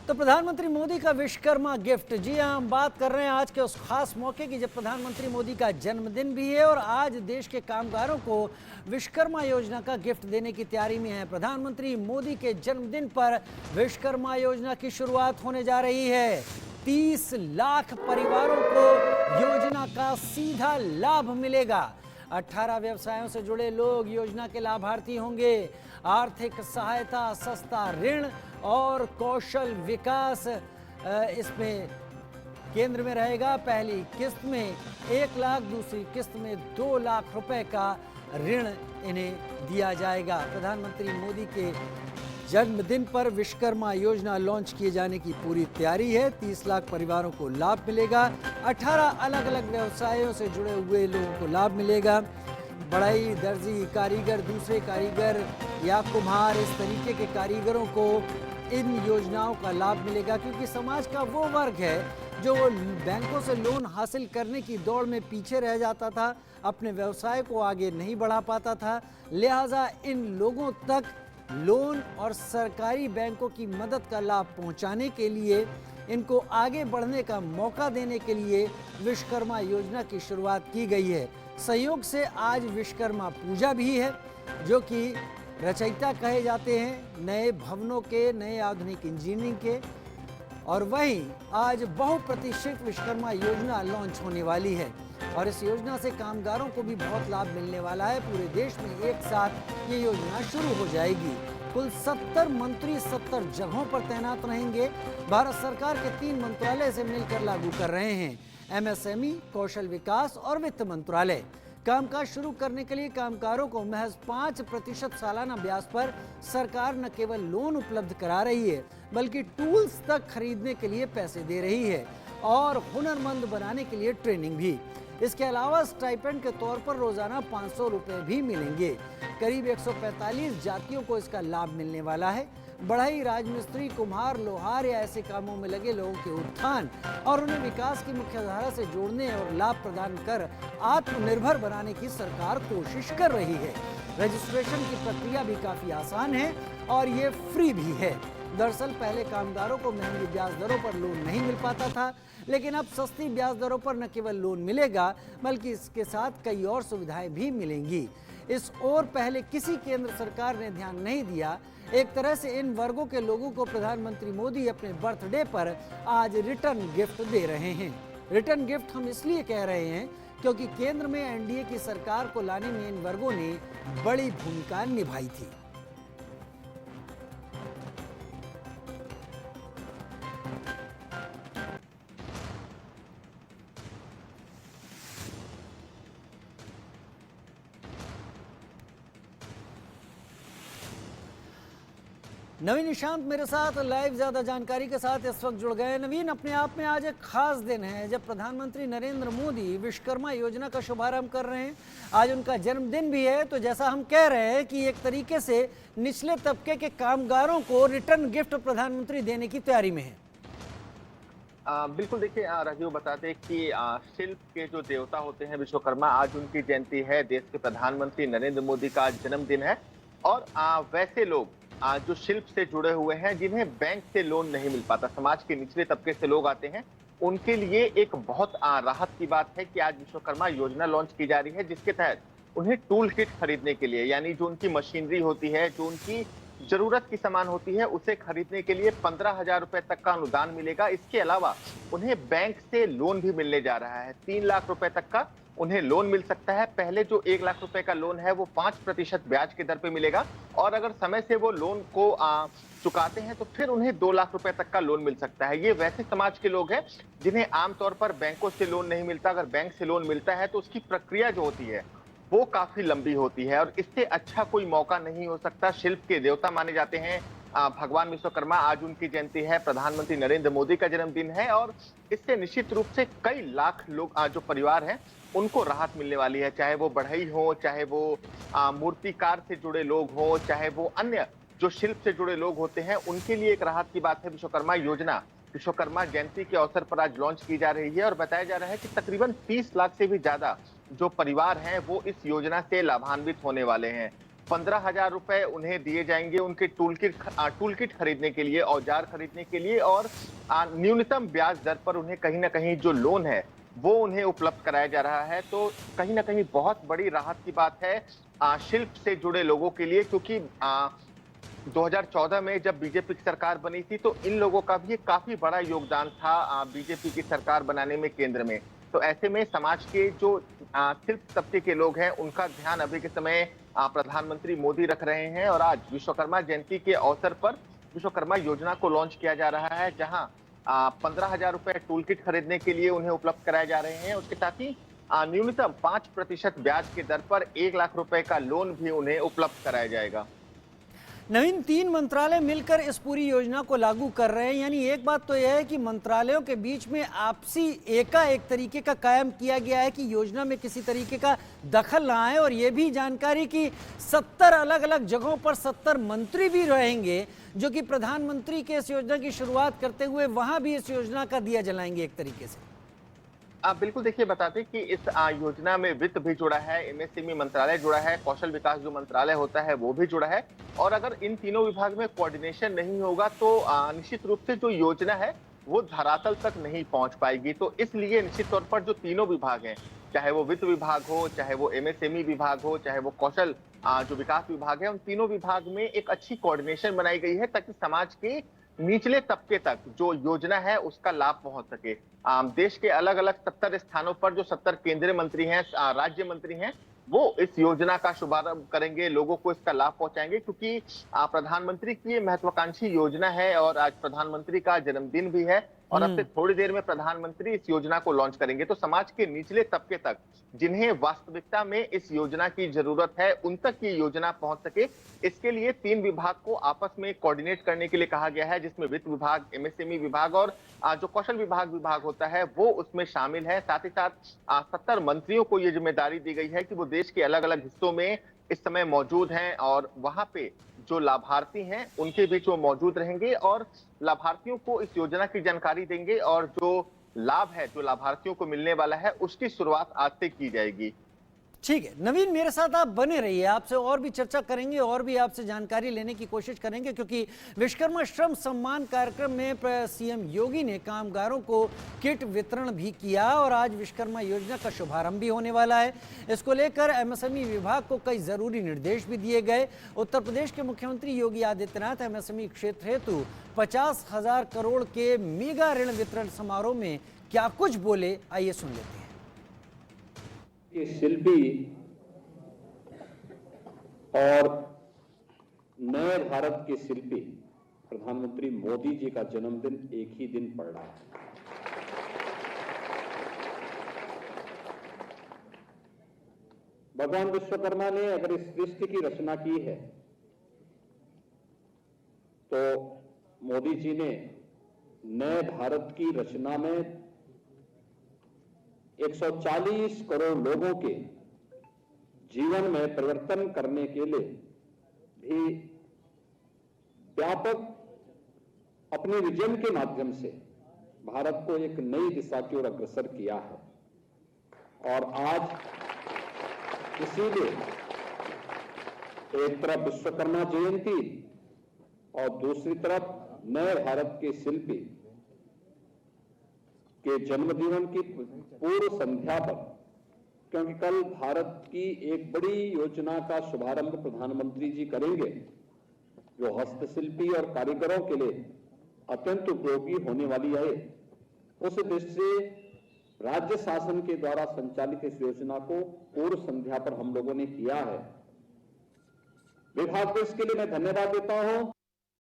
तो प्रधानमंत्री मोदी का विश्वकर्मा गिफ्ट, जी हाँ, हम बात कर रहे हैं आज के उस खास मौके की जब प्रधानमंत्री मोदी का जन्मदिन भी है और आज देश के कामगारों को विश्वकर्मा योजना का गिफ्ट देने की तैयारी में है। प्रधानमंत्री मोदी के जन्मदिन पर विश्वकर्मा योजना की शुरुआत होने जा रही है। 30 लाख परिवारों को योजना का सीधा लाभ मिलेगा। 18 व्यवसायों से जुड़े लोग योजना के लाभार्थी होंगे। आर्थिक सहायता, सस्ता ऋण और कौशल विकास इसमें केंद्र में रहेगा। पहली किस्त में 1 लाख, दूसरी किस्त में 2 लाख रुपए का ऋण इन्हें दिया जाएगा। प्रधानमंत्री मोदी के जन्मदिन पर विश्वकर्मा योजना लॉन्च किए जाने की पूरी तैयारी है। 30 लाख परिवारों को लाभ मिलेगा। 18 अलग अलग व्यवसायों से जुड़े हुए लोगों को लाभ मिलेगा। बढ़ई, दर्जी, कारीगर, दूसरे कारीगर या कुम्हार, इस तरीके के कारीगरों को इन योजनाओं का लाभ मिलेगा, क्योंकि समाज का वो वर्ग है जो बैंकों से लोन हासिल करने की दौड़ में पीछे रह जाता था, अपने व्यवसाय को आगे नहीं बढ़ा पाता था। लिहाजा इन लोगों तक लोन और सरकारी बैंकों की मदद का लाभ पहुंचाने के लिए, इनको आगे बढ़ने का मौका देने के लिए विश्वकर्मा योजना की शुरुआत की गई है। संयोग से आज विश्वकर्मा पूजा भी है, जो कि रचयिता कहे जाते हैं नए भवनों के, नए आधुनिक इंजीनियरिंग के। और वहीं आज बहुप्रतीक्षित विश्वकर्मा योजना लॉन्च होने वाली है और इस योजना से कामगारों को भी बहुत लाभ मिलने वाला है। पूरे देश में एक साथ ये योजना शुरू हो जाएगी। कुल 70 मंत्री 70 जगहों पर तैनात रहेंगे। भारत सरकार के 3 मंत्रालय से मिलकर लागू कर रहे हैं, एमएसएमई, कौशल विकास और वित्त मंत्रालय। कामकाज शुरू करने के लिए कामगारों को महज 5% सालाना ब्याज पर सरकार न केवल लोन उपलब्ध करा रही है, बल्कि टूल्स तक खरीदने के लिए पैसे दे रही है और हुनरमंद बनाने के लिए ट्रेनिंग भी। इसके अलावा स्टाइपेंड के तौर पर रोजाना 500 रुपए भी मिलेंगे। करीब 145 जातियों को इसका लाभ मिलने वाला है। बढ़ई, राजमिस्त्री, कुम्हार, लोहार या ऐसे कामों में लगे लोगों के उत्थान और उन्हें विकास की मुख्यधारा से जोड़ने और लाभ प्रदान कर आत्मनिर्भर बनाने की सरकार कोशिश कर रही है। रजिस्ट्रेशन की प्रक्रिया भी काफी आसान है और ये फ्री भी है। दरअसल पहले कामगारों को महंगी ब्याज दरों पर लोन नहीं मिल पाता था, लेकिन अब सस्ती ब्याज दरों पर न केवल लोन मिलेगा, बल्कि इसके साथ कई और सुविधाएं भी मिलेंगी। इस ओर पहले किसी केंद्र सरकार ने ध्यान नहीं दिया। एक तरह से इन वर्गों के लोगों को प्रधानमंत्री मोदी अपने बर्थडे पर आज रिटर्न गिफ्ट दे रहे हैं। रिटर्न गिफ्ट हम इसलिए कह रहे हैं क्योंकि केंद्र में एनडीए की सरकार को लाने में इन वर्गों ने बड़ी भूमिका निभाई थी। नवीन निशांत मेरे साथ लाइव ज्यादा जानकारी के साथ इस वक्त जुड़ गए। नवीन, अपने आप में आज एक खास दिन है जब प्रधानमंत्री नरेंद्र मोदी विश्वकर्मा योजना का शुभारंभ कर रहे हैं। आज उनका जन्मदिन भी है, तो जैसा हम कह रहे हैं कि एक तरीके से निचले तबके के कामगारों को रिटर्न गिफ्ट प्रधानमंत्री देने की तैयारी में है। बिल्कुल, देखिए राजीव, बताते कि शिल्प के जो देवता होते हैं विश्वकर्मा, आज उनकी जयंती है। देश के प्रधानमंत्री नरेंद्र मोदी का जन्मदिन है और वैसे लोग जो शिल्प से जुड़े हुए हैं, जिन्हें बैंक से लोन नहीं मिल पाता, समाज के निचले तबके से लोग आते हैं, उनके लिए एक बहुत राहत की बात है कि आज विश्वकर्मा योजना लॉन्च की जा रही है, जिसके तहत उन्हें टूल किट खरीदने के लिए, यानी जो उनकी मशीनरी होती है, जो उनकी जरूरत की सामान होती है, उसे खरीदने के लिए 15,000 रुपए तक का अनुदान मिलेगा। इसके अलावा उन्हें बैंक से लोन भी मिलने जा रहा है। 3 लाख रुपए तक का उन्हें लोन मिल सकता है। पहले जो 1 लाख रुपए का लोन है वो 5% ब्याज की दर पे मिलेगा और अगर समय से वो लोन को चुकाते हैं तो फिर उन्हें 2 लाख रुपए तक का लोन मिल सकता है। ये वैसे समाज के लोग हैं जिन्हें आमतौर पर बैंकों से लोन नहीं मिलता। अगर बैंक से लोन मिलता है तो उसकी प्रक्रिया जो होती है वो काफी लंबी होती है और इससे अच्छा कोई मौका नहीं हो सकता। शिल्प के देवता माने जाते हैं भगवान विश्वकर्मा। आज उनकी जयंती है, प्रधानमंत्री नरेंद्र मोदी का जन्मदिन है और इससे निश्चित रूप से कई लाख लोग जो परिवार हैं उनको राहत मिलने वाली है। चाहे वो बढ़ई हो, चाहे वो मूर्तिकार से जुड़े लोग हो, चाहे वो अन्य जो शिल्प से जुड़े लोग होते हैं, उनके लिए एक राहत की बात है। विश्वकर्मा योजना विश्वकर्मा जयंती के अवसर पर आज लॉन्च की जा रही है और बताया जा रहा है कि तकरीबन 30 लाख से भी ज्यादा जो परिवार हैं वो इस योजना से लाभान्वित होने वाले हैं। 15,000 रुपए उन्हें दिए जाएंगे उनके टूल किट खरीदने के लिए, औजार खरीदने के लिए, और न्यूनतम ब्याज दर पर उन्हें कहीं ना कहीं जो लोन है वो उन्हें उपलब्ध कराया जा रहा है। तो कहीं ना कहीं बहुत बड़ी राहत की बात है शिल्प से जुड़े लोगों के लिए, क्योंकि 2014 में जब बीजेपी की सरकार बनी थी तो इन लोगों का भी काफी बड़ा योगदान था बीजेपी की सरकार बनाने में केंद्र में। तो ऐसे में समाज के जो शिल्प तबके के लोग हैं उनका ध्यान अभी के समय प्रधानमंत्री मोदी रख रहे हैं, और आज विश्वकर्मा जयंती के अवसर पर विश्वकर्मा योजना को लॉन्च किया जा रहा है, जहां 15,000 रुपए टूल किट खरीदने के लिए उन्हें उपलब्ध कराए जा रहे हैं। उसके साथ ही न्यूनतम 5% ब्याज की दर पर 1 लाख रुपए का लोन भी उन्हें उपलब्ध कराया जाएगा। नवीन, 3 मंत्रालय मिलकर इस पूरी योजना को लागू कर रहे हैं, यानी एक बात तो यह है कि मंत्रालयों के बीच में आपसी एकाएक तरीके का कायम किया गया है कि योजना में किसी तरीके का दखल ना आए, और ये भी जानकारी कि 70 अलग अलग जगहों पर 70 मंत्री भी रहेंगे जो कि प्रधानमंत्री के इस योजना की शुरुआत करते हुए वहां भी इस योजना का दिया जलाएंगे एक तरीके से। बिल्कुल, देखिए बताते कि इस योजना में वित्त भी जुड़ा है, एमएसएमई मंत्रालय जुड़ा है, कौशल विकास जो मंत्रालय होता है वो भी जुड़ा है, और अगर इन तीनों विभाग में कोऑर्डिनेशन नहीं होगा तो निश्चित रूप से जो योजना है वो धरातल तक नहीं पहुंच पाएगी। तो इसलिए निश्चित तौर पर जो तीनों विभाग हैं, चाहे वो वित्त विभाग हो, चाहे वो एमएसएमई विभाग हो, चाहे वो कौशल जो विकास विभाग है, उन तीनों विभाग में एक अच्छी कोऑर्डिनेशन बनाई गई है ताकि समाज के निचले तबके तक जो योजना है उसका लाभ पहुंच सके। देश के अलग अलग 70 स्थानों पर जो 70 केंद्रीय मंत्री हैं, राज्य मंत्री हैं, वो इस योजना का शुभारंभ करेंगे, लोगों को इसका लाभ पहुंचाएंगे, क्योंकि प्रधानमंत्री की ये महत्वाकांक्षी योजना है और आज प्रधानमंत्री का जन्मदिन भी है, और अब से थोड़ी देर में प्रधानमंत्री इस योजना को लॉन्च करेंगे। तो समाज के निचले तबके तक जिन्हें वास्तविकता में इस योजना की जरूरत है उन तक ये योजना पहुंच सके, इसके लिए 3 विभाग को आपस में कोऑर्डिनेट करने के लिए कहा गया है, जिसमें वित्त विभाग, एमएसएमई विभाग और जो कौशल विभाग होता है वो उसमें शामिल है। साथ ही साथ 70 मंत्रियों को ये जिम्मेदारी दी गई है कि वो देश के अलग अलग हिस्सों में इस समय मौजूद हैं, और वहां पे जो लाभार्थी हैं उनके बीच वो मौजूद रहेंगे और लाभार्थियों को इस योजना की जानकारी देंगे, और जो लाभ है जो लाभार्थियों को मिलने वाला है उसकी शुरुआत आज से की जाएगी। ठीक है नवीन, मेरे साथ आप बने रहिए, आपसे और भी चर्चा करेंगे और भी आपसे जानकारी लेने की कोशिश करेंगे, क्योंकि विश्वकर्मा श्रम सम्मान कार्यक्रम में सीएम योगी ने कामगारों को किट वितरण भी किया और आज विश्वकर्मा योजना का शुभारंभ भी होने वाला है। इसको लेकर एमएसएमई विभाग को कई जरूरी निर्देश भी दिए गए। उत्तर प्रदेश के मुख्यमंत्री योगी आदित्यनाथ एमएसएमई क्षेत्र हेतु 50,000 करोड़ के मेगा ऋण वितरण समारोह में क्या कुछ बोले, आइए सुन लेते हैं। कि शिल्पी और नए भारत के शिल्पी प्रधानमंत्री मोदी जी का जन्मदिन एक ही दिन पड़ रहा है। भगवान विश्वकर्मा ने अगर इस सृष्टि की रचना की है तो मोदी जी ने नए भारत की रचना में 140 करोड़ लोगों के जीवन में परिवर्तन करने के लिए भी व्यापक अपने विजन के माध्यम से भारत को एक नई दिशा की ओर अग्रसर किया है। और आज इसीलिए एक तरफ विश्वकर्मा जयंती और दूसरी तरफ नए भारत के शिल्पी के जन्मदिन की पूर्व संध्या पर, क्योंकि कल भारत की एक बड़ी योजना का शुभारंभ प्रधानमंत्री जी करेंगे जो हस्तशिल्पी और कारीगरों के लिए अत्यंत उपयोगी होने वाली है। उस दृष्टि से राज्य शासन के द्वारा संचालित इस योजना को पूर्व संध्या पर हम लोगों ने किया है। विभाग को इसके लिए मैं धन्यवाद देता हूं।